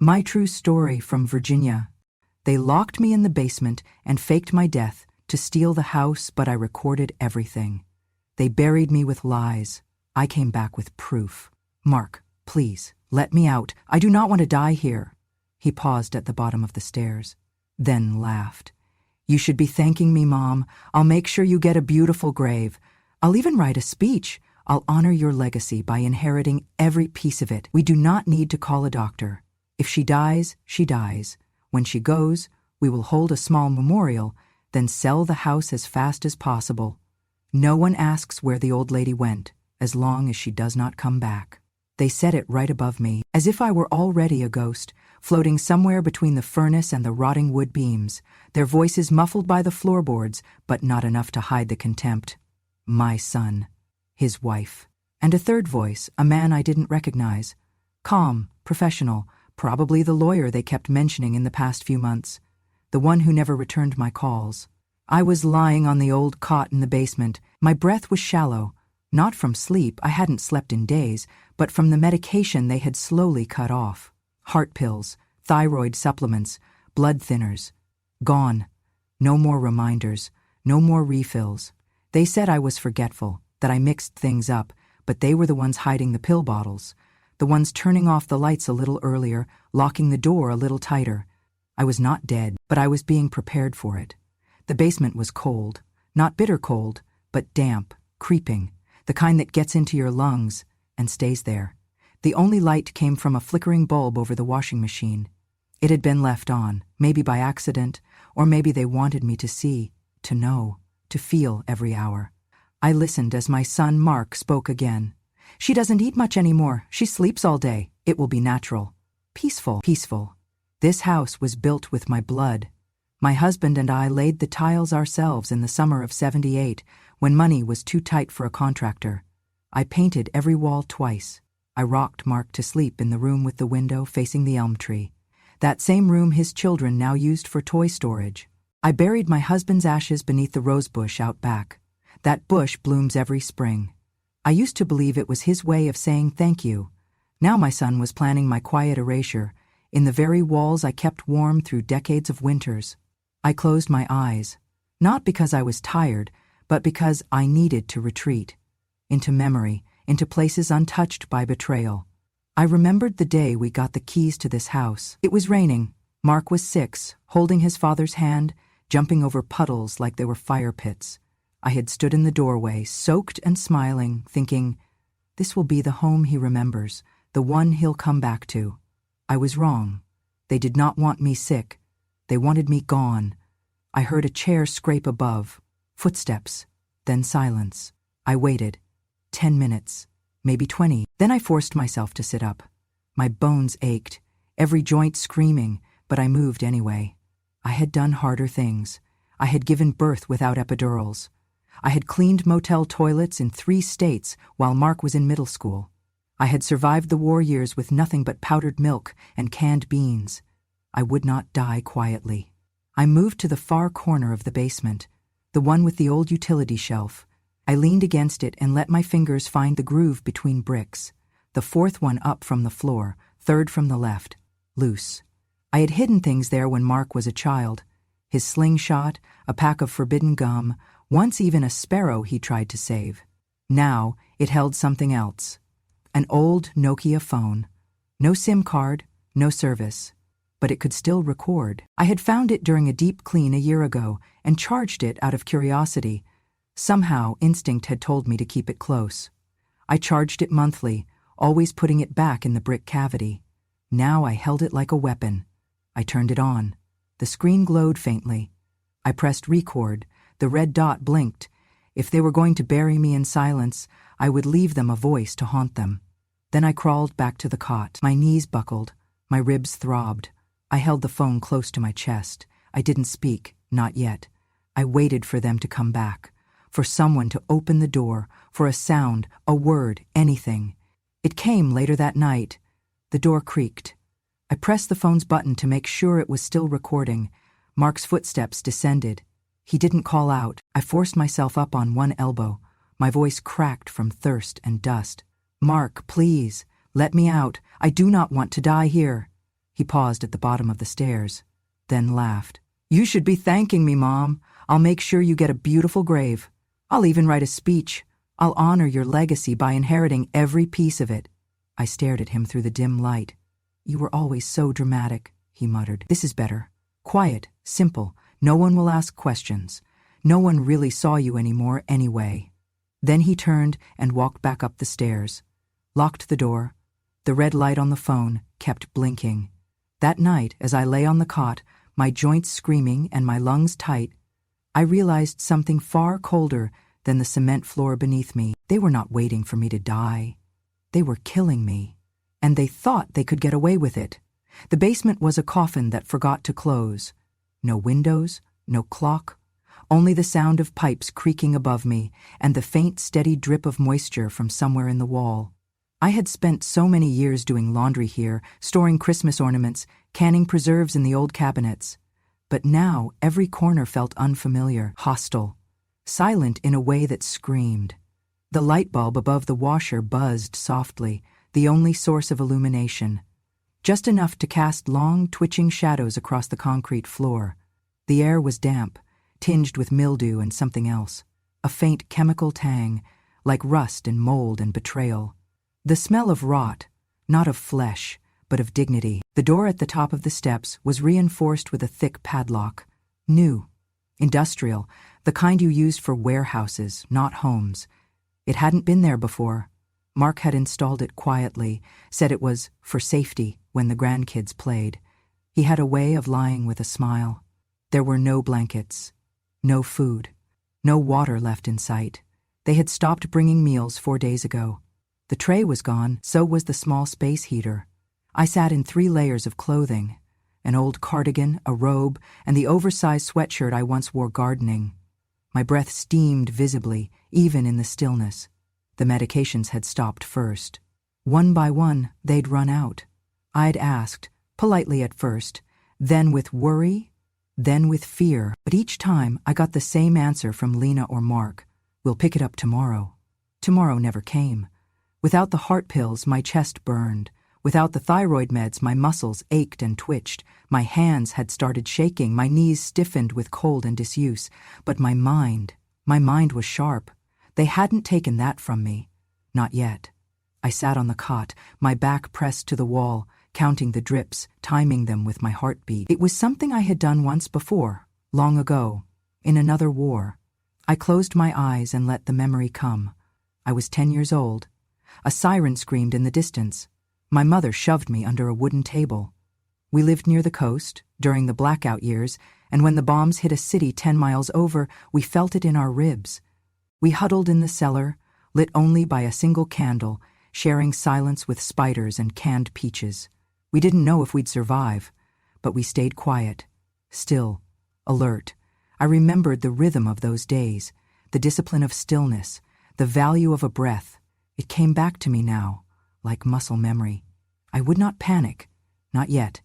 My true story from Virginia. They locked me in the basement and faked my death to steal the house, but I recorded everything. They buried me with lies. I came back with proof. Mark, please, let me out. I do not want to die here. He paused at the bottom of the stairs, then laughed. You should be thanking me, Mom. I'll make sure you get a beautiful grave. I'll even write a speech. I'll honor your legacy by inheriting every piece of it. We do not need to call a doctor. If she dies, she dies. When she goes, we will hold a small memorial, then sell the house as fast as possible. No one asks where the old lady went, as long as she does not come back. They said it right above me, as if I were already a ghost, floating somewhere between the furnace and the rotting wood beams, their voices muffled by the floorboards, but not enough to hide the contempt. My son, his wife, and a third voice, a man I didn't recognize. Calm, professional, probably the lawyer they kept mentioning in the past few months, the one who never returned my calls. I was lying on the old cot in the basement. My breath was shallow, not from sleep, I hadn't slept in days, but from the medication they had slowly cut off. Heart pills, thyroid supplements, blood thinners. Gone. No more reminders, no more refills. They said I was forgetful, that I mixed things up, but they were the ones hiding the pill bottles, the ones turning off the lights a little earlier, locking the door a little tighter. I was not dead, but I was being prepared for it. The basement was cold, not bitter cold, but damp, creeping, the kind that gets into your lungs and stays there. The only light came from a flickering bulb over the washing machine. It had been left on, maybe by accident, or maybe they wanted me to see, to know, to feel every hour. I listened as my son Mark spoke again. She doesn't eat much anymore. She sleeps all day. It will be natural. Peaceful. Peaceful. This house was built with my blood. My husband and I laid the tiles ourselves in the summer of '78, when money was too tight for a contractor. I painted every wall twice. I rocked Mark to sleep in the room with the window facing the elm tree, that same room his children now used for toy storage. I buried my husband's ashes beneath the rose bush out back. That bush blooms every spring. I used to believe it was his way of saying thank you. Now my son was planning my quiet erasure, in the very walls I kept warm through decades of winters. I closed my eyes, not because I was tired, but because I needed to retreat, into memory, into places untouched by betrayal. I remembered the day we got the keys to this house. It was raining. Mark was 6, holding his father's hand, jumping over puddles like they were fire pits. I had stood in the doorway, soaked and smiling, thinking, this will be the home he remembers, the one he'll come back to. I was wrong. They did not want me sick. They wanted me gone. I heard a chair scrape above, footsteps, then silence. I waited. 10 minutes, maybe 20. Then I forced myself to sit up. My bones ached, every joint screaming, but I moved anyway. I had done harder things. I had given birth without epidurals. I had cleaned motel toilets in 3 states while Mark was in middle school. I had survived the war years with nothing but powdered milk and canned beans. I would not die quietly. I moved to the far corner of the basement, the one with the old utility shelf. I leaned against it and let my fingers find the groove between bricks, the 4th one up from the floor, 3rd from the left, loose. I had hidden things there when Mark was a child. His slingshot, a pack of forbidden gum, once even a sparrow he tried to save. Now it held something else. An old Nokia phone. No SIM card, no service. But it could still record. I had found it during a deep clean a year ago and charged it out of curiosity. Somehow, instinct had told me to keep it close. I charged it monthly, always putting it back in the brick cavity. Now I held it like a weapon. I turned it on. The screen glowed faintly. I pressed record. The red dot blinked. If they were going to bury me in silence, I would leave them a voice to haunt them. Then I crawled back to the cot. My knees buckled. My ribs throbbed. I held the phone close to my chest. I didn't speak, not yet. I waited for them to come back, for someone to open the door, for a sound, a word, anything. It came later that night. The door creaked. I pressed the phone's button to make sure it was still recording. Mark's footsteps descended. He didn't call out. I forced myself up on one elbow. My voice cracked from thirst and dust. Mark, please, let me out. I do not want to die here. He paused at the bottom of the stairs, then laughed. "You should be thanking me, Mom. I'll make sure you get a beautiful grave. I'll even write a speech. I'll honor your legacy by inheriting every piece of it." I stared at him through the dim light. "You were always so dramatic," he muttered. "This is better. Quiet, simple. No one will ask questions. No one really saw you anymore anyway." Then he turned and walked back up the stairs, locked the door. The red light on the phone kept blinking. That night, as I lay on the cot, my joints screaming and my lungs tight, I realized something far colder than the cement floor beneath me. They were not waiting for me to die. They were killing me. And they thought they could get away with it. The basement was a coffin that forgot to close. No windows, no clock, only the sound of pipes creaking above me and the faint, steady drip of moisture from somewhere in the wall. I had spent so many years doing laundry here, storing Christmas ornaments, canning preserves in the old cabinets. But now every corner felt unfamiliar, hostile, silent in a way that screamed. The light bulb above the washer buzzed softly, the only source of illumination, just enough to cast long, twitching shadows across the concrete floor. The air was damp, tinged with mildew and something else, a faint chemical tang, like rust and mold and betrayal. The smell of rot, not of flesh, but of dignity. The door at the top of the steps was reinforced with a thick padlock. New, industrial, the kind you used for warehouses, not homes. It hadn't been there before. Mark had installed it quietly, said it was for safety when the grandkids played. He had a way of lying with a smile. There were no blankets, no food, no water left in sight. They had stopped bringing meals 4 days ago. The tray was gone, so was the small space heater. I sat in 3 layers of clothing, an old cardigan, a robe, and the oversized sweatshirt I once wore gardening. My breath steamed visibly, even in the stillness. The medications had stopped first. One by one, they'd run out. I'd asked, politely at first, then with worry, then with fear. But each time I got the same answer from Lena or Mark: "We'll pick it up tomorrow." Tomorrow never came. Without the heart pills, my chest burned. Without the thyroid meds, my muscles ached and twitched. My hands had started shaking, my knees stiffened with cold and disuse. But my mind was sharp. They hadn't taken that from me. Not yet. I sat on the cot, my back pressed to the wall, counting the drips, timing them with my heartbeat. It was something I had done once before, long ago, in another war. I closed my eyes and let the memory come. I was 10 years old. A siren screamed in the distance. My mother shoved me under a wooden table. We lived near the coast, during the blackout years, and when the bombs hit a city 10 miles over, we felt it in our ribs. We huddled in the cellar, lit only by a single candle, sharing silence with spiders and canned peaches. We didn't know if we'd survive, but we stayed quiet, still, alert. I remembered the rhythm of those days, the discipline of stillness, the value of a breath. It came back to me now, like muscle memory. I would not panic, not yet.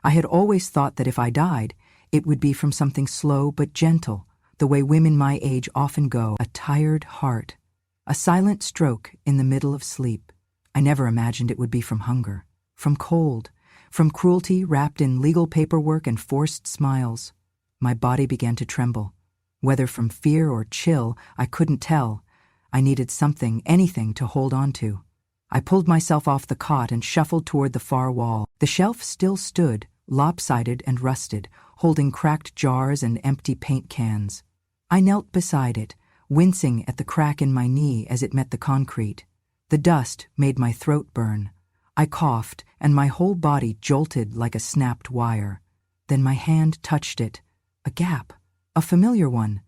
I had always thought that if I died, it would be from something slow but gentle, the way women my age often go, a tired heart, a silent stroke in the middle of sleep. I never imagined it would be from hunger, from cold, from cruelty wrapped in legal paperwork and forced smiles. My body began to tremble. Whether from fear or chill, I couldn't tell. I needed something, anything to hold on to. I pulled myself off the cot and shuffled toward the far wall. The shelf still stood, lopsided and rusted, holding cracked jars and empty paint cans. I knelt beside it, wincing at the crack in my knee as it met the concrete. The dust made my throat burn. I coughed, and my whole body jolted like a snapped wire. Then my hand touched it. A gap. A familiar one.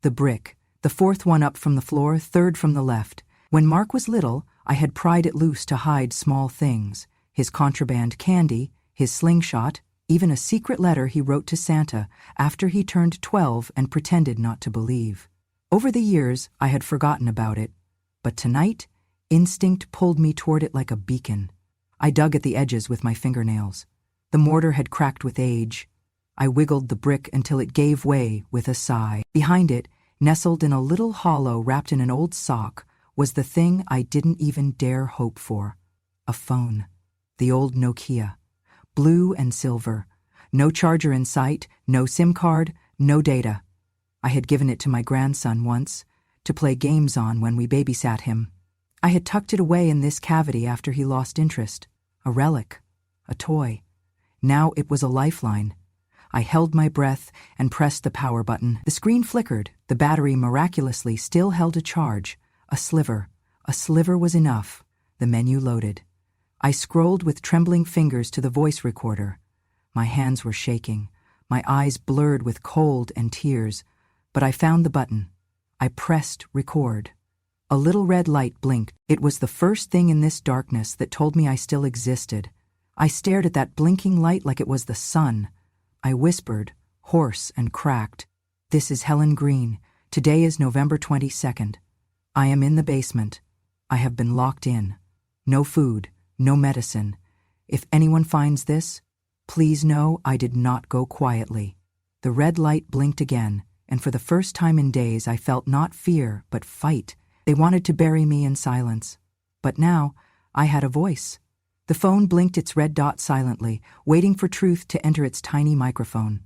The brick. The 4th one up from the floor, 3rd from the left. When Mark was little, I had pried it loose to hide small things. His contraband candy, his slingshot, even a secret letter he wrote to Santa after he turned 12 and pretended not to believe. Over the years, I had forgotten about it. But tonight, instinct pulled me toward it like a beacon. I dug at the edges with my fingernails. The mortar had cracked with age. I wiggled the brick until it gave way with a sigh. Behind it, nestled in a little hollow wrapped in an old sock, was the thing I didn't even dare hope for. A phone. The old Nokia. blue and silver. No charger in sight, no SIM card, no data. I had given it to my grandson once, to play games on when we babysat him. I had tucked it away in this cavity after he lost interest. A relic, a toy. Now it was a lifeline. I held my breath and pressed the power button. The screen flickered. The battery miraculously still held a charge. A sliver. A sliver was enough. The menu loaded. I scrolled with trembling fingers to the voice recorder. My hands were shaking, my eyes blurred with cold and tears, but I found the button. I pressed record. A little red light blinked. It was the first thing in this darkness that told me I still existed. I stared at that blinking light like it was the sun. I whispered, hoarse and cracked, "This is Helen Green. Today is November 22nd. I am in the basement. I have been locked in. No food, no medicine. If anyone finds this, please know I did not go quietly." The red light blinked again, and for the first time in days I felt not fear, but fight. They wanted to bury me in silence. But now, I had a voice. The phone blinked its red dot silently, waiting for truth to enter its tiny microphone.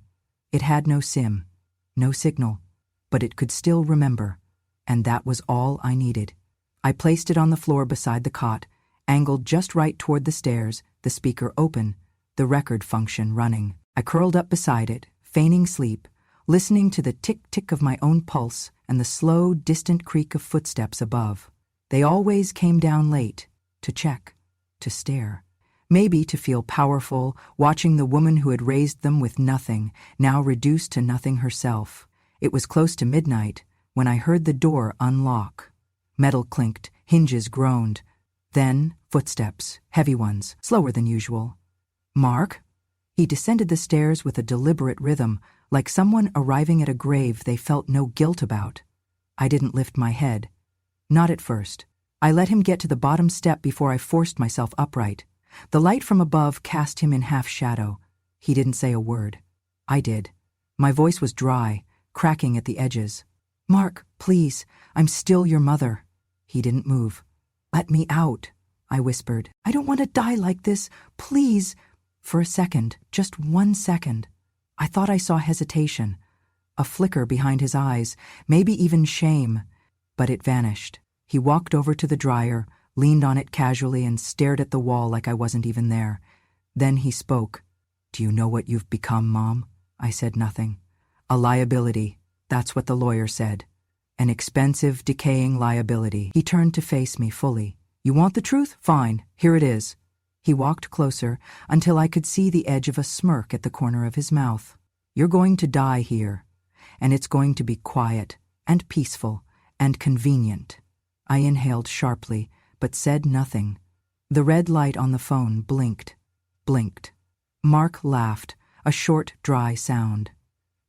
It had no SIM, no signal, but it could still remember, and that was all I needed. I placed it on the floor beside the cot, angled just right toward the stairs, the speaker open, the record function running. I curled up beside it, feigning sleep, listening to the tick-tick of my own pulse and the slow, distant creak of footsteps above. They always came down late, to check, to stare. Maybe to feel powerful, watching the woman who had raised them with nothing, now reduced to nothing herself. It was close to midnight when I heard the door unlock. Metal clinked, hinges groaned. Then, footsteps, heavy ones, slower than usual. "Mark?" He descended the stairs with a deliberate rhythm, like someone arriving at a grave they felt no guilt about. I didn't lift my head. Not at first. I let him get to the bottom step before I forced myself upright. The light from above cast him in half shadow. He didn't say a word. I did. My voice was dry, cracking at the edges. "Mark, please, I'm still your mother." He didn't move. "Let me out," I whispered. "I don't want to die like this. Please." For a second, just 1 second, I thought I saw hesitation, a flicker behind his eyes, maybe even shame, but it vanished. He walked over to the dryer, leaned on it casually, and stared at the wall like I wasn't even there. Then he spoke. "Do you know what you've become, Mom?" I said nothing. "A liability. That's what the lawyer said. An expensive, decaying liability." He turned to face me fully. "You want the truth? Fine. Here it is." He walked closer until I could see the edge of a smirk at the corner of his mouth. "You're going to die here, and it's going to be quiet and peaceful and convenient." I inhaled sharply, but said nothing. The red light on the phone blinked, blinked. Mark laughed, a short, dry sound.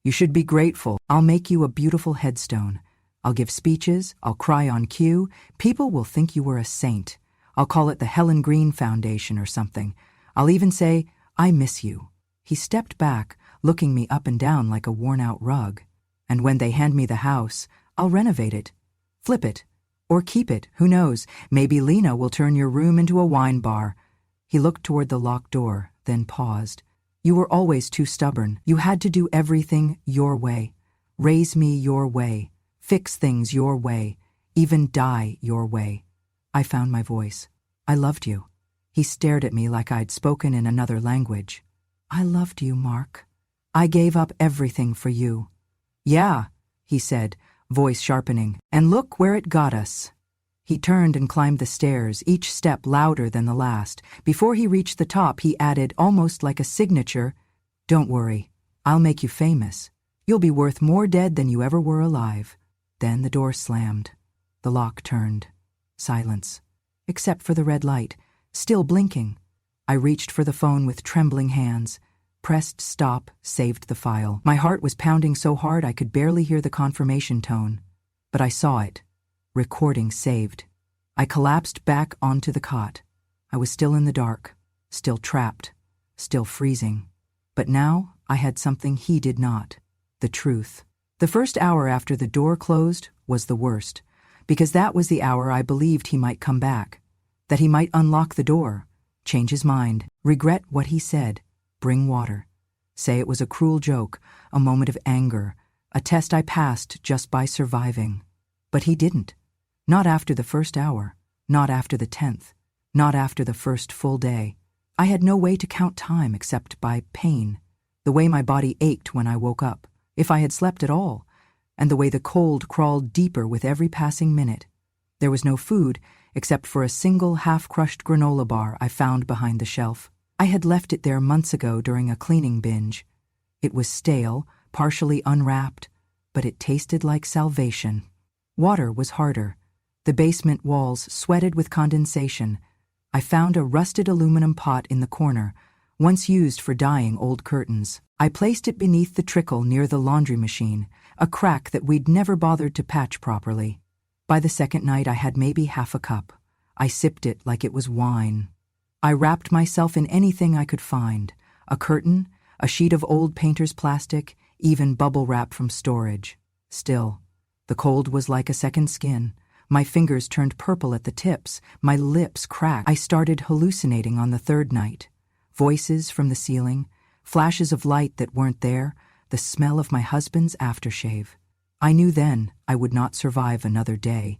"You should be grateful. I'll make you a beautiful headstone. I'll give speeches, I'll cry on cue. People will think you were a saint. I'll call it the Helen Green Foundation or something. I'll even say, 'I miss you.'" He stepped back, looking me up and down like a worn-out rug. "And when they hand me the house, I'll renovate it. Flip it. Or keep it, who knows? Maybe Lena will turn your room into a wine bar." He looked toward the locked door, then paused. "You were always too stubborn. You had to do everything your way. Raise me your way. Fix things your way. Even die your way." I found my voice. "I loved you." He stared at me like I'd spoken in another language. "I loved you, Mark. I gave up everything for you." "Yeah," he said, voice sharpening. "And look where it got us." He turned and climbed the stairs, each step louder than the last. Before he reached the top, he added, almost like a signature, "Don't worry, I'll make you famous. You'll be worth more dead than you ever were alive." Then the door slammed. The lock turned. Silence, except for the red light, still blinking. I reached for the phone with trembling hands, pressed stop, saved the file. My heart was pounding so hard I could barely hear the confirmation tone. But I saw it. Recording saved. I collapsed back onto the cot. I was still in the dark, still trapped, still freezing. But now I had something he did not. The truth. The first hour after the door closed was the worst, because that was the hour I believed he might come back, that he might unlock the door, change his mind, regret what he said. bring water. Say it was a cruel joke, a moment of anger, a test I passed just by surviving. But he didn't. Not after the first hour, not after the 10th, not after the first full day. I had no way to count time except by pain, the way my body ached when I woke up, if I had slept at all, and the way the cold crawled deeper with every passing minute. There was no food except for a single half-crushed granola bar I found behind the shelf. I had left it there months ago during a cleaning binge. It was stale, partially unwrapped, but it tasted like salvation. Water was harder. The basement walls sweated with condensation. I found a rusted aluminum pot in the corner, once used for dyeing old curtains. I placed it beneath the trickle near the laundry machine, a crack that we'd never bothered to patch properly. By the second night I had maybe half a cup. I sipped it like it was wine. I wrapped myself in anything I could find, a curtain, a sheet of old painter's plastic, even bubble wrap from storage. Still, the cold was like a second skin. My fingers turned purple at the tips, my lips cracked. I started hallucinating on the third night. Voices from the ceiling, flashes of light that weren't there, the smell of my husband's aftershave. I knew then I would not survive another day,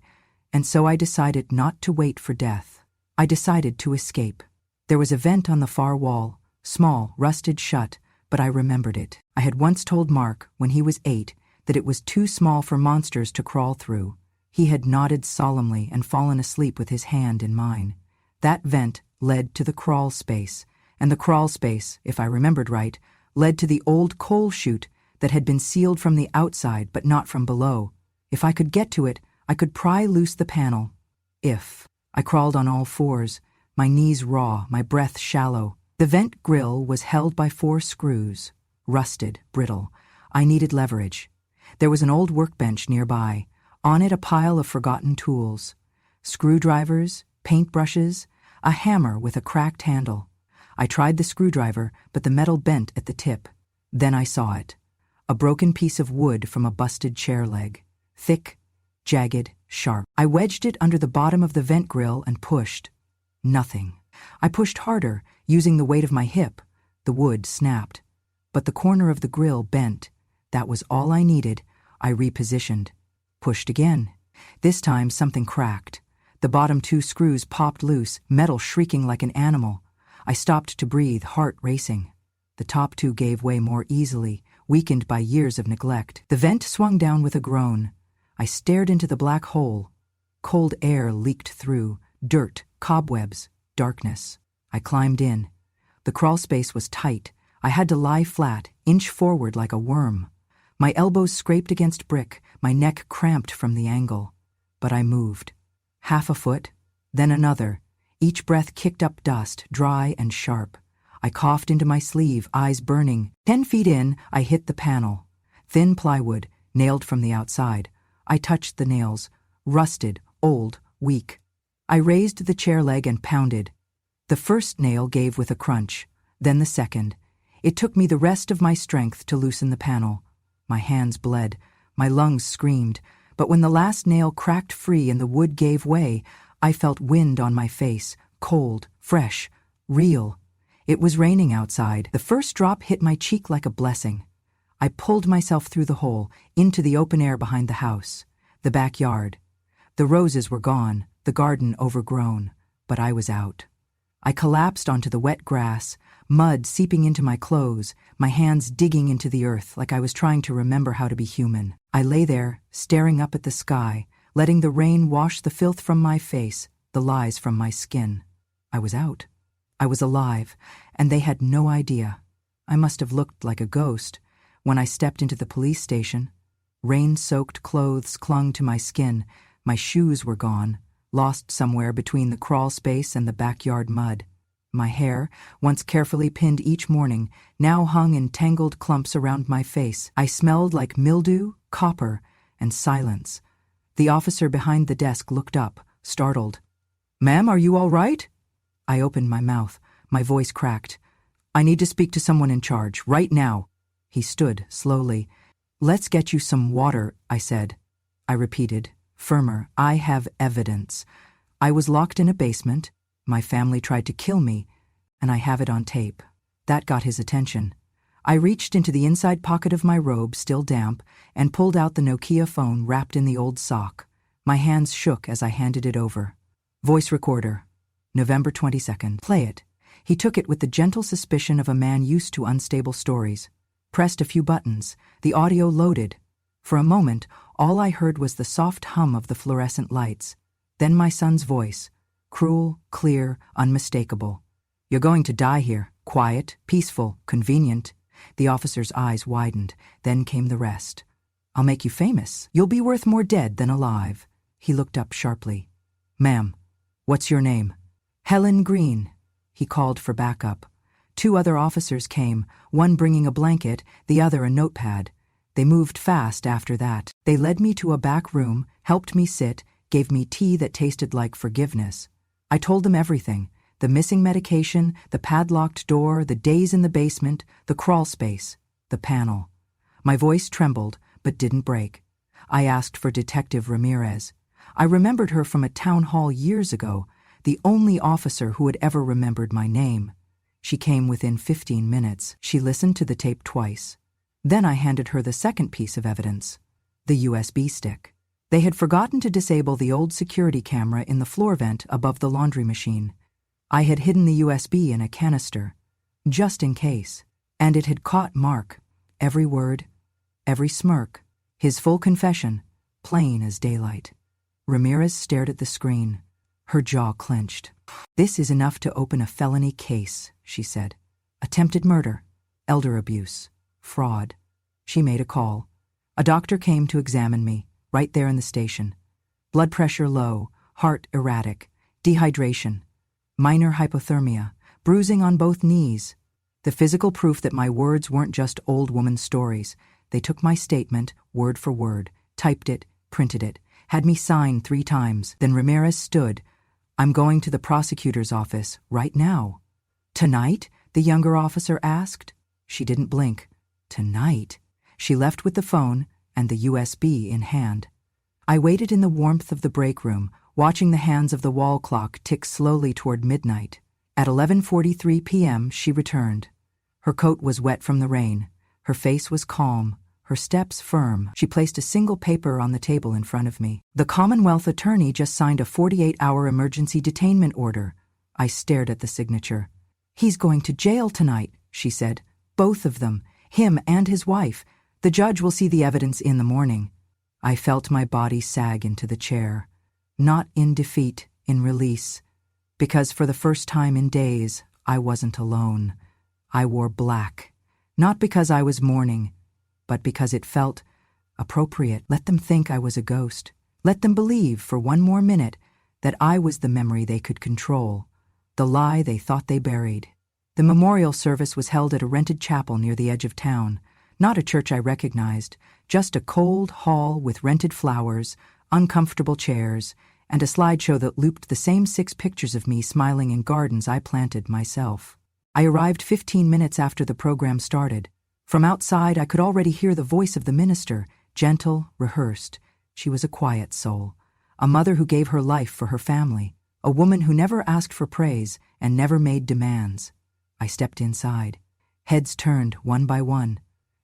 and so I decided not to wait for death. I decided to escape. There was a vent on the far wall, small, rusted shut, but I remembered it. I had once told Mark, when he was 8, that it was too small for monsters to crawl through. He had nodded solemnly and fallen asleep with his hand in mine. That vent led to the crawl space, and the crawl space, if I remembered right, led to the old coal chute that had been sealed from the outside but not from below. If I could get to it, I could pry loose the panel. I crawled on all fours, my knees raw, my breath shallow. The vent grill was held by 4 screws, rusted, brittle. I needed leverage. There was an old workbench nearby, on it a pile of forgotten tools. Screwdrivers, paintbrushes, a hammer with a cracked handle. I tried the screwdriver, but the metal bent at the tip. Then I saw it. A broken piece of wood from a busted chair leg. Thick, jagged, sharp. I wedged it under the bottom of the vent grill and pushed. Nothing. I pushed harder, using the weight of my hip. The wood snapped. But the corner of the grill bent. That was all I needed. I repositioned. Pushed again. This time something cracked. The bottom 2 screws popped loose, metal shrieking like an animal. I stopped to breathe, heart racing. The top 2 gave way more easily, weakened by years of neglect. The vent swung down with a groan. I stared into the black hole. Cold air leaked through, dirt, cobwebs, darkness. I climbed in. The crawl space was tight. I had to lie flat, inch forward like a worm. My elbows scraped against brick, my neck cramped from the angle. But I moved. Half a foot, then another. Each breath kicked up dust, dry and sharp. I coughed into my sleeve, eyes burning. 10 feet in, I hit the panel. Thin plywood, nailed from the outside. I touched the nails. Rusted, old, weak. I raised the chair leg and pounded. The first nail gave with a crunch, then the second. It took me the rest of my strength to loosen the panel. My hands bled, my lungs screamed, but when the last nail cracked free and the wood gave way, I felt wind on my face, cold, fresh, real. It was raining outside. The first drop hit my cheek like a blessing. I pulled myself through the hole, into the open air behind the house, the backyard. The roses were gone, the garden overgrown, but I was out. I collapsed onto the wet grass, mud seeping into my clothes, my hands digging into the earth like I was trying to remember how to be human. I lay there, staring up at the sky, letting the rain wash the filth from my face, the lies from my skin. I was out. I was alive, and they had no idea. I must have looked like a ghost. When I stepped into the police station, rain-soaked clothes clung to my skin, my shoes were gone, lost somewhere between the crawl space and the backyard mud. My hair, once carefully pinned each morning, now hung in tangled clumps around my face. I smelled like mildew, copper, and silence. The officer behind the desk looked up, startled. "Ma'am, are you all right?" I opened my mouth. My voice cracked. "I need to speak to someone in charge, right now." He stood, slowly. "Let's get you some water," I said. I repeated, firmer, "I have evidence. I was locked in a basement. My family tried to kill me, and I have it on tape." That got his attention. I reached into the inside pocket of my robe, still damp, and pulled out the Nokia phone wrapped in the old sock. My hands shook as I handed it over. Voice recorder. November 22nd. Play it. He took it with the gentle suspicion of a man used to unstable stories. Pressed a few buttons. The audio loaded. For a moment, all I heard was the soft hum of the fluorescent lights. Then my son's voice. Cruel, clear, unmistakable. You're going to die here. Quiet, peaceful, convenient. The officer's eyes widened. Then came the rest. I'll make you famous. You'll be worth more dead than alive. He looked up sharply. Ma'am, what's your name? Helen Green. He called for backup. 2 other officers came, one bringing a blanket, the other a notepad. They moved fast after that. They led me to a back room, helped me sit, gave me tea that tasted like forgiveness. I told them everything. The missing medication, the padlocked door, the days in the basement, the crawl space, the panel. My voice trembled, but didn't break. I asked for Detective Ramirez. I remembered her from a town hall years ago, the only officer who had ever remembered my name. She came within 15 minutes. She listened to the tape twice. Then I handed her the second piece of evidence, the USB stick. They had forgotten to disable the old security camera in the floor vent above the laundry machine. I had hidden the USB in a canister, just in case, and it had caught Mark. Every word, every smirk, his full confession, plain as daylight. Ramirez stared at the screen. Her jaw clenched. This is enough to open a felony case, she said. Attempted murder, elder abuse, fraud. She made a call. A doctor came to examine me, right there in the station. Blood pressure low, heart erratic, dehydration, minor hypothermia, bruising on both knees. The physical proof that my words weren't just old woman stories. They took my statement, word for word, typed it, printed it, had me sign 3 times. Then Ramirez stood. I'm going to the prosecutor's office right now. Tonight? The younger officer asked. She didn't blink. Tonight? She left with the phone and the USB in hand. I waited in the warmth of the break room, watching the hands of the wall clock tick slowly toward midnight. At 11:43 p.m. she returned. Her coat was wet from the rain. Her face was calm, her steps firm. She placed a single paper on the table in front of me. The Commonwealth attorney just signed a 48-hour emergency detainment order. I stared at the signature. He's going to jail tonight, she said. Both of them, him and his wife. The judge will see the evidence in the morning. I felt my body sag into the chair. Not in defeat, in release. Because for the first time in days, I wasn't alone. I wore black. Not because I was mourning, but because it felt appropriate. Let them think I was a ghost. Let them believe for one more minute that I was the memory they could control, the lie they thought they buried. The memorial service was held at a rented chapel near the edge of town. Not a church I recognized, just a cold hall with rented flowers, uncomfortable chairs, and a slideshow that looped the same 6 pictures of me smiling in gardens I planted myself. I arrived 15 minutes after the program started. From outside, I could already hear the voice of the minister, gentle, rehearsed. She was a quiet soul, a mother who gave her life for her family, a woman who never asked for praise and never made demands. I stepped inside. Heads turned one by one.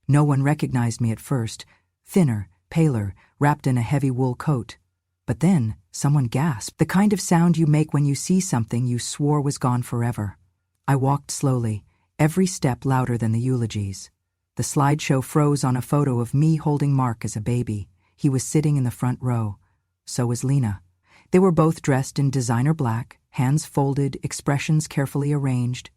No one recognized me at first, thinner, paler, wrapped in a heavy wool coat. But then, someone gasped, the kind of sound you make when you see something you swore was gone forever. I walked slowly, every step louder than the eulogies. The slideshow froze on a photo of me holding Mark as a baby. He was sitting in the front row. So was Lena. They were both dressed in designer black, hands folded, expressions carefully arranged.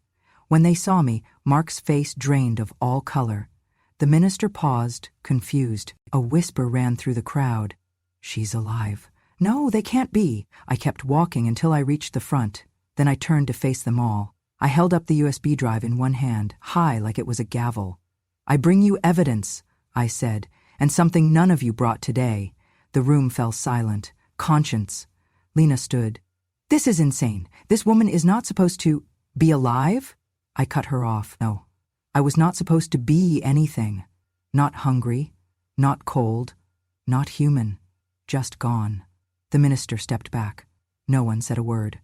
When they saw me, Mark's face drained of all color. The minister paused, confused. A whisper ran through the crowd. She's alive. No, they can't be. I kept walking until I reached the front. Then I turned to face them all. I held up the USB drive in one hand, high like it was a gavel. I bring you evidence, I said, and something none of you brought today. The room fell silent. Conscience. Lena stood. This is insane. This woman is not supposed to be alive? I cut her off. No. I was not supposed to be anything. Not hungry, not cold, not human. Just gone. The minister stepped back. No one said a word.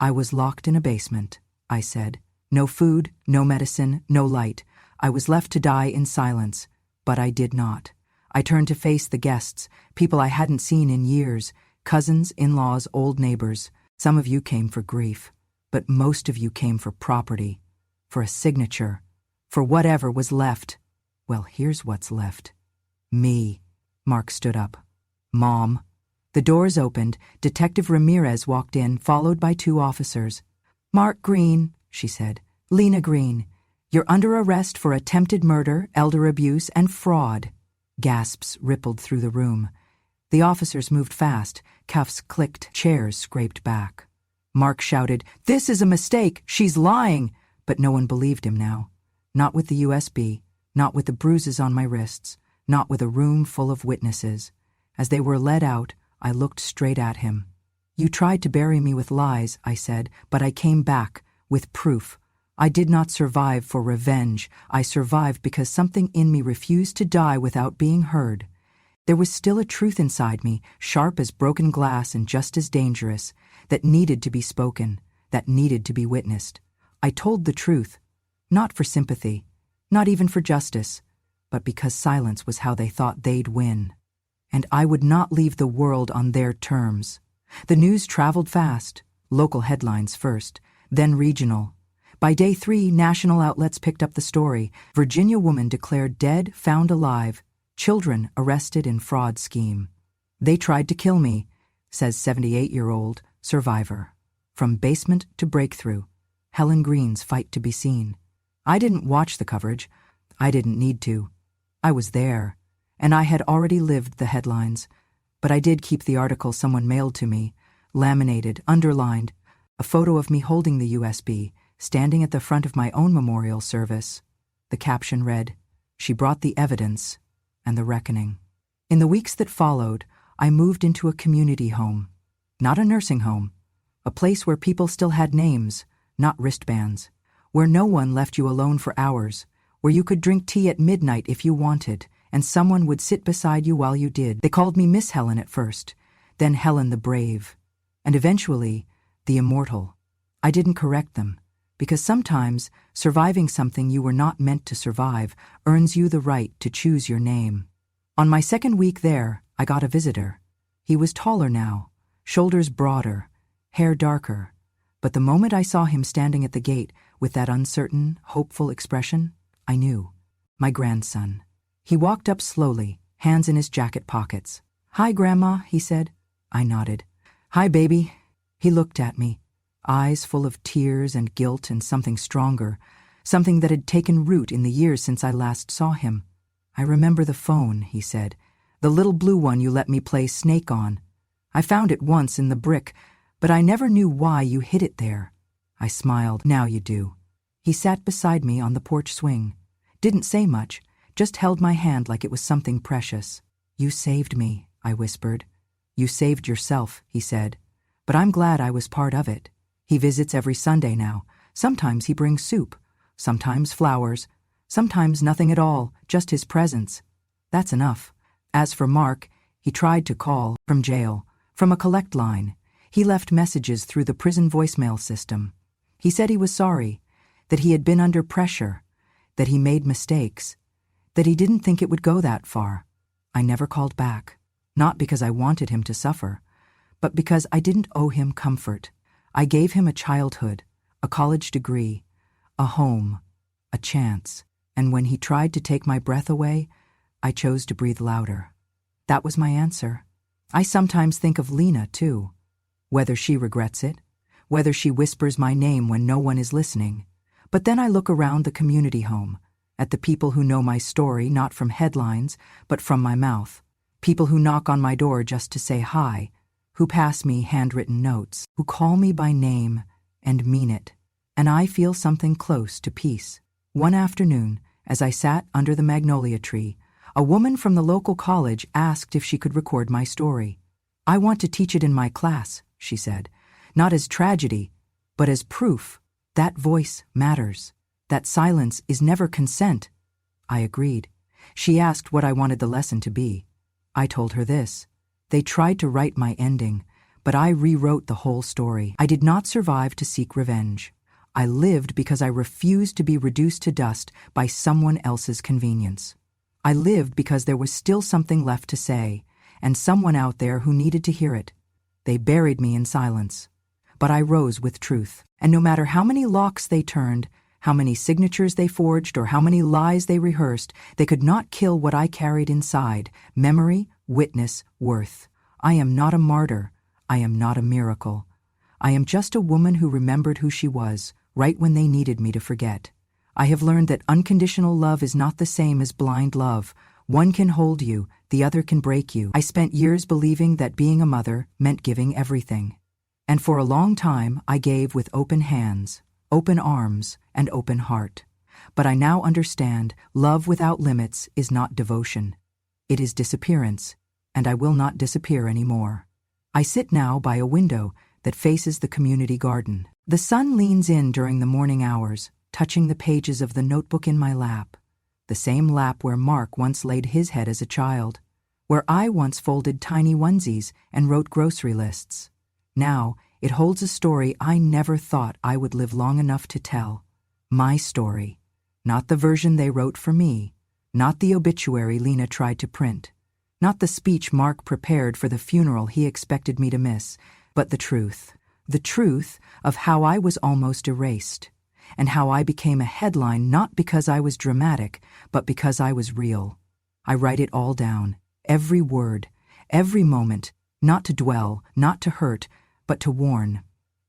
I was locked in a basement, I said. No food, no medicine, no light. I was left to die in silence, but I did not. I turned to face the guests, people I hadn't seen in years, cousins, in-laws, old neighbors. Some of you came for grief, but most of you came for property, for a signature, for whatever was left. Well, here's what's left. Me. Mark stood up. Mom. The doors opened. Detective Ramirez walked in, followed by 2 officers. Mark Green, she said. Lena Green. You're under arrest for attempted murder, elder abuse, and fraud. Gasps rippled through the room. The officers moved fast. Cuffs clicked. Chairs scraped back. Mark shouted, "This is a mistake! She's lying!" But no one believed him now. Not with the USB, not with the bruises on my wrists, not with a room full of witnesses. As they were led out, I looked straight at him. "You tried to bury me with lies," I said, "but I came back, with proof. I did not survive for revenge. I survived because something in me refused to die without being heard. There was still a truth inside me, sharp as broken glass and just as dangerous, that needed to be spoken, that needed to be witnessed. I told the truth, not for sympathy, not even for justice, but because silence was how they thought they'd win. And I would not leave the world on their terms." The news traveled fast, local headlines first, then regional. By day 3, national outlets picked up the story. Virginia woman declared dead, found alive. Children arrested in fraud scheme. "They tried to kill me," says 78-year-old survivor. From basement to breakthrough. Helen Green's fight to be seen. I didn't watch the coverage. I didn't need to. I was there, and I had already lived the headlines. But I did keep the article someone mailed to me, laminated, underlined, a photo of me holding the USB, standing at the front of my own memorial service. The caption read, "She brought the evidence and the reckoning." In the weeks that followed, I moved into a community home. Not a nursing home. A place where people still had names, not wristbands. Where no one left you alone for hours. Where you could drink tea at midnight if you wanted, and someone would sit beside you while you did. They called me Miss Helen at first, then Helen the Brave, and eventually, the Immortal. I didn't correct them, because sometimes surviving something you were not meant to survive earns you the right to choose your name. On my second week there, I got a visitor. He was taller now, shoulders broader, hair darker, but the moment I saw him standing at the gate with that uncertain, hopeful expression, I knew. My grandson. He walked up slowly, hands in his jacket pockets. "Hi, Grandma," he said. I nodded. "Hi, baby." He looked at me, eyes full of tears and guilt and something stronger, something that had taken root in the years since I last saw him. "I remember the phone," he said. "The little blue one you let me play Snake on. I found it once in the brick, but I never knew why you hid it there." I smiled. "Now you do." He sat beside me on the porch swing. Didn't say much, just held my hand like it was something precious. "You saved me," I whispered. "You saved yourself," he said. "But I'm glad I was part of it." He visits every Sunday now. Sometimes he brings soup, sometimes flowers, sometimes nothing at all, just his presence. That's enough. As for Mark, he tried to call from jail, from a collect line. He left messages through the prison voicemail system. He said he was sorry, that he had been under pressure, that he made mistakes, that he didn't think it would go that far. I never called back, not because I wanted him to suffer, but because I didn't owe him comfort. I gave him a childhood, a college degree, a home, a chance, and when he tried to take my breath away, I chose to breathe louder. That was my answer. I sometimes think of Lena, too. Whether she regrets it, whether she whispers my name when no one is listening. But then I look around the community home, at the people who know my story not from headlines, but from my mouth. People who knock on my door just to say hi, who pass me handwritten notes, who call me by name and mean it. And I feel something close to peace. One afternoon, as I sat under the magnolia tree, a woman from the local college asked if she could record my story. "I want to teach it in my class," she said, "not as tragedy, but as proof. That voice matters. That silence is never consent." I agreed. She asked what I wanted the lesson to be. I told her this. They tried to write my ending, but I rewrote the whole story. I did not survive to seek revenge. I lived because I refused to be reduced to dust by someone else's convenience. I lived because there was still something left to say, and someone out there who needed to hear it. They buried me in silence. But I rose with truth, and no matter how many locks they turned, how many signatures they forged, or how many lies they rehearsed, they could not kill what I carried inside: memory, witness, worth. I am not a martyr. I am not a miracle. I am just a woman who remembered who she was, right when they needed me to forget. I have learned that unconditional love is not the same as blind love. One can hold you, the other can break you. I spent years believing that being a mother meant giving everything. And for a long time, I gave with open hands, open arms, and open heart. But I now understand love without limits is not devotion. It is disappearance, and I will not disappear anymore. I sit now by a window that faces the community garden. The sun leans in during the morning hours, touching the pages of the notebook in my lap, the same lap where Mark once laid his head as a child, where I once folded tiny onesies and wrote grocery lists. Now, it holds a story I never thought I would live long enough to tell. My story. Not the version they wrote for me, not the obituary Lena tried to print, not the speech Mark prepared for the funeral he expected me to miss, but the truth. The truth of how I was almost erased, and how I became a headline not because I was dramatic, but because I was real. I write it all down, every word, every moment, not to dwell, not to hurt, but to warn.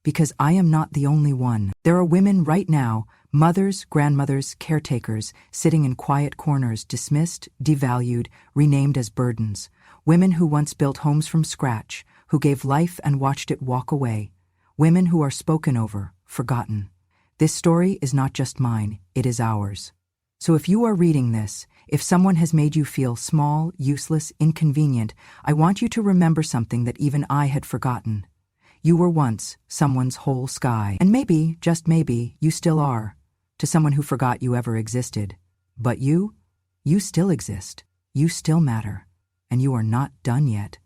Because I am not the only one. There are women right now, mothers, grandmothers, caretakers, sitting in quiet corners, dismissed, devalued, renamed as burdens. Women who once built homes from scratch, who gave life and watched it walk away. Women who are spoken over, forgotten. This story is not just mine, it is ours. So if you are reading this, if someone has made you feel small, useless, inconvenient, I want you to remember something that even I had forgotten. You were once someone's whole sky. And maybe, just maybe, you still are, to someone who forgot you ever existed. But you still exist. You still matter. And you are not done yet.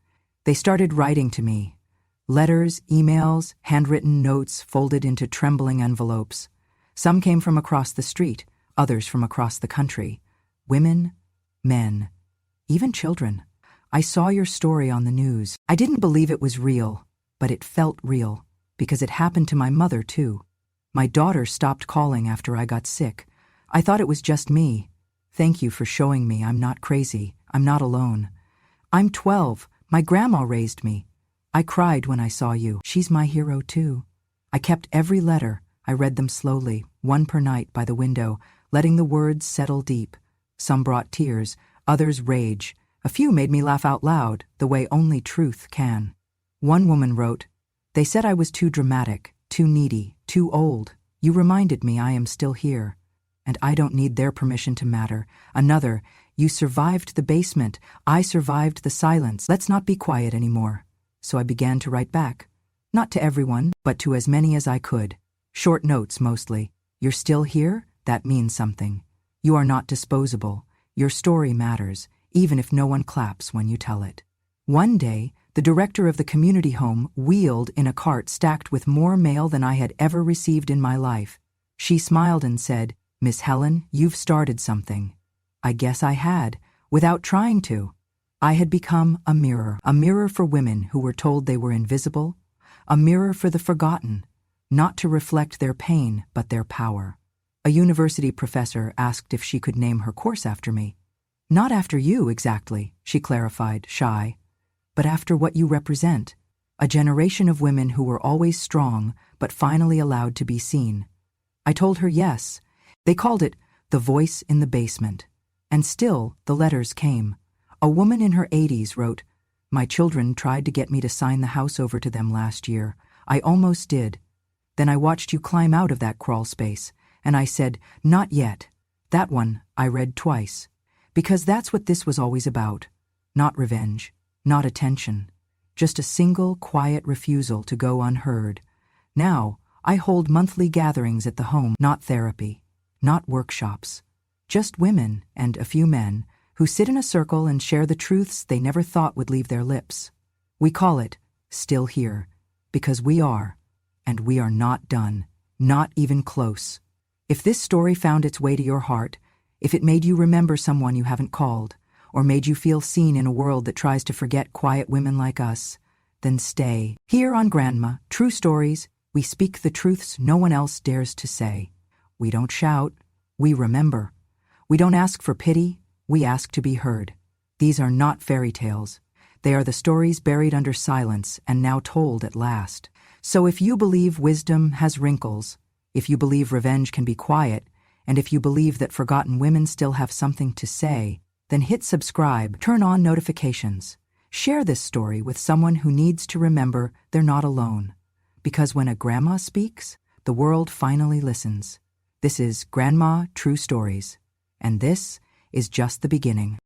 They started writing to me. Letters, emails, handwritten notes folded into trembling envelopes. Some came from across the street, others from across the country. Women, men, even children. I saw your story on the news. I didn't believe it was real, but it felt real, because it happened to my mother too. My daughter stopped calling after I got sick. I thought it was just me. Thank you for showing me I'm not crazy. I'm not alone. I'm 12. My grandma raised me. I cried when I saw you. She's my hero too. I kept every letter. I read them slowly, one per night by the window, letting the words settle deep. Some brought tears, others rage. A few made me laugh out loud, the way only truth can. One woman wrote, "They said I was too dramatic, too needy, too old. You reminded me I am still here. And I don't need their permission to matter." Another, "You survived the basement. I survived the silence. Let's not be quiet anymore." So I began to write back. Not to everyone, but to as many as I could. Short notes mostly. You're still here? That means something. You are not disposable. Your story matters, even if no one claps when you tell it. One day, the director of the community home wheeled in a cart stacked with more mail than I had ever received in my life. She smiled and said, "Miss Helen, you've started something." I guess I had, without trying to. I had become a mirror for women who were told they were invisible, a mirror for the forgotten, not to reflect their pain but their power. A university professor asked if she could name her course after me. "Not after you, exactly," she clarified, shy, "but after what you represent, a generation of women who were always strong but finally allowed to be seen." I told her yes. They called it the voice in the basement. And still, the letters came. A woman in her 80s wrote, "My children tried to get me to sign the house over to them last year. I almost did. Then I watched you climb out of that crawl space, and I said, 'Not yet.' That one I read twice. Because that's what this was always about. Not revenge, not attention. Just a single, quiet refusal to go unheard. Now, I hold monthly gatherings at the home, not therapy, not workshops. Just women, and a few men, who sit in a circle and share the truths they never thought would leave their lips. We call it Still Here, because we are, and we are not done Not even close. If this story found its way to your heart, if it made you remember someone you haven't called, or made you feel seen in a world that tries to forget quiet women like us, then stay. Here on Grandma, True Stories, we speak the truths no one else dares to say. We don't shout, we remember. We don't ask for pity, we ask to be heard. These are not fairy tales. They are the stories buried under silence and now told at last. So if you believe wisdom has wrinkles, if you believe revenge can be quiet, and if you believe that forgotten women still have something to say, then hit subscribe, turn on notifications. Share this story with someone who needs to remember they're not alone. Because when a grandma speaks, the world finally listens. This is Grandma True Stories, and this is just the beginning.